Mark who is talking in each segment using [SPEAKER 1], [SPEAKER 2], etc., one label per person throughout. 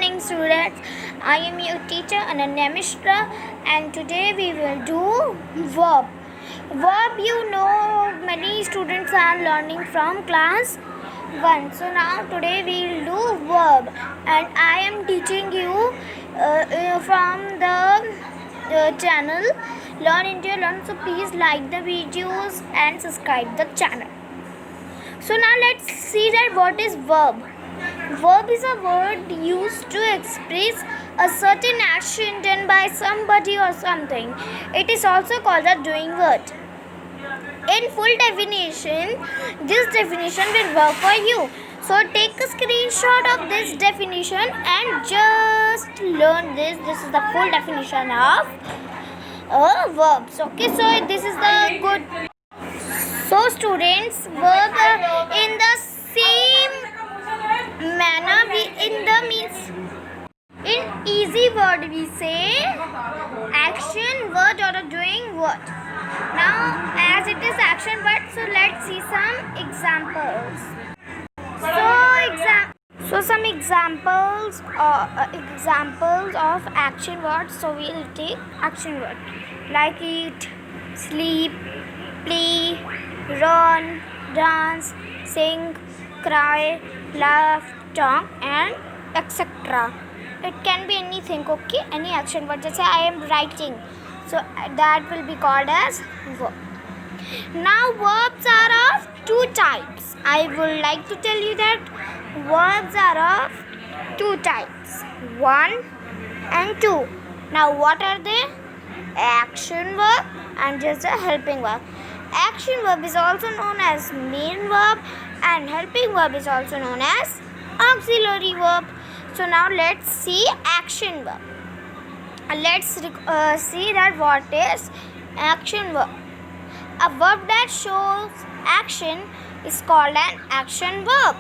[SPEAKER 1] morning, students. I am your teacher Ananya Mishra, and today we will do verb. Verb, many students are learning from class 1. So now today we will do verb, and I am teaching you from the channel Learn India Learn. So please like the videos and subscribe the channel. So now let's see that what is verb. Verb is a word used to express a certain action done by somebody or something. It is also called a doing word. In full definition, this definition will work for you. So take a screenshot of this definition and just learn this. This is the full definition of verbs. Okay, so this is the good. So students, verb in the same manner in easy word we say action word or a doing word. Now as it is action word, so let's see some examples. So some examples of action words. So we'll take action word like eat, sleep, play, run, dance, sing, cry, laugh, talk, and etc. It can be anything, okay? Any action word. Just say I am writing, so that will be called as verb. Now verbs are of two types. I would like to tell you that verbs are of two types, 1 and 2. Now what are they? Action verb and just a helping verb. Action verb is also known as main verb, and helping verb is also known as auxiliary verb. So now let's see action verb. Let's see that what is action verb. A verb that shows action is called an action verb.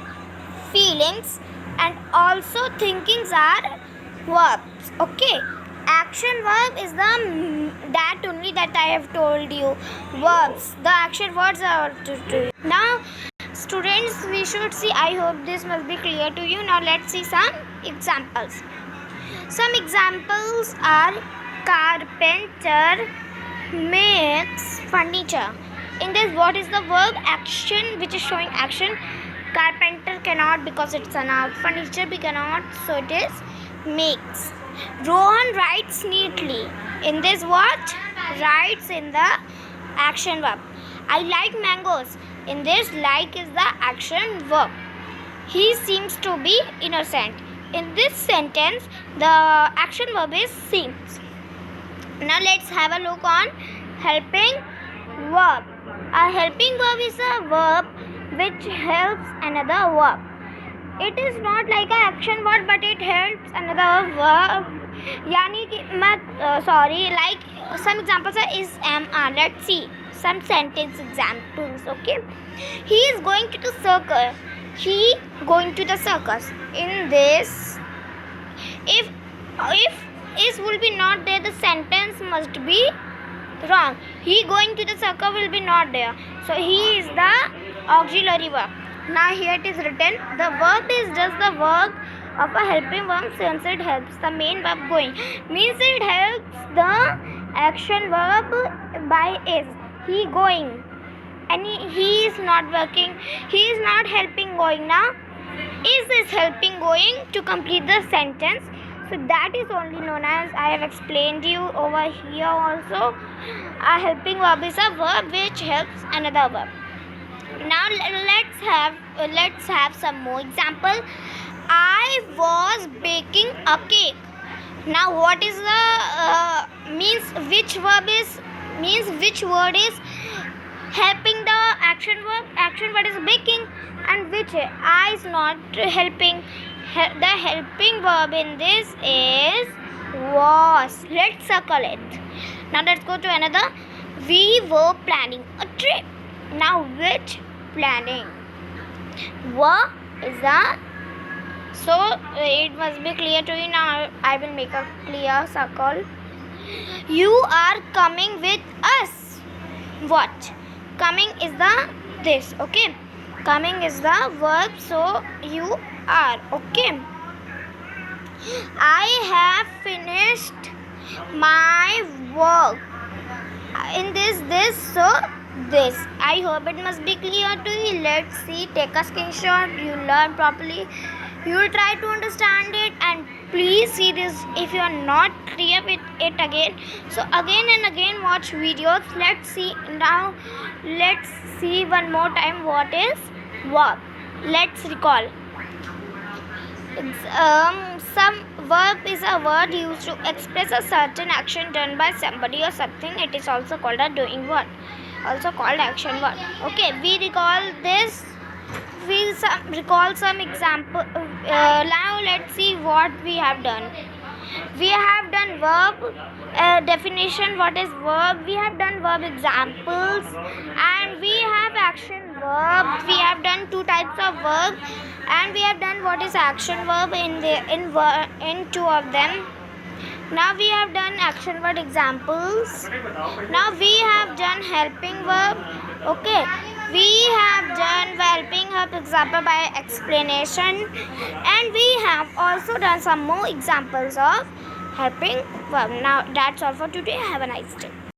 [SPEAKER 1] Feelings and also thinkings are verbs. Okay. Action verb is that only that I have told you. Verbs. The action words are two. Now, students, we should see. I hope this must be clear to you. Now, let's see some examples. Some examples are carpenter makes furniture. In this, what is the verb? Action, which is showing action. Carpenter cannot because it's a noun. Furniture we cannot, so it is makes. Rohan writes neatly. In this what? Writes in the action verb. I like mangoes. In this like is the action verb. He seems to be innocent. In this sentence the action verb is seems. Now let's have a look on helping verb. A helping verb is a verb which helps another verb. It is not like an action word, but it helps another verb. Like some examples are is, am, are. Let's see some sentence examples. Okay, he is going to the circus. He going to the circus. In this, if is will be not there, the sentence must be wrong. He going to the circus will be not there. So he is the auxiliary verb. Now here it is written, the verb is just the work of a helping verb since it helps the main verb going. Means it helps the action verb by is. He going. And he is not working. He is not helping going. Now is helping going to complete the sentence. So that is only known as, I have explained you over here also. A helping verb is a verb which helps another verb. Now let's have some more example. I was baking a cake. Now what is the which word is helping the action verb? Action word is baking, and which I is not helping. The helping verb in this is was. Let's circle it. Now let's go to another. We were planning a trip. Now which planning? Were is the, so it must be clear to you. Now I will make a clear circle. You are coming with us. What? Coming is the this. Okay. Coming is the verb. So you are. Okay. I have finished my work. In this, so this. I hope it must be clear to you. Let's see. Take a screenshot. You learn properly. You will try to understand it, and please see this if you are not clear with it again. So again and again watch videos. Let's see now. Let's see one more time what is verb. Let's recall. Some verb is a word used to express a certain action done by somebody or something. It is also called a doing word, also called action word. Okay, we recall this. We recall some example. Now let's see what we have done. We have done verb definition. What is verb? We have done verb examples, and we have action verb. We have done two types of verb, and we have done what is action verb in two of them. Now we have done action word examples. Now we have done helping verb. Okay, we have done helping verb example by explanation, and we have also done some more examples of helping verb. Now that's all for today. Have a nice day.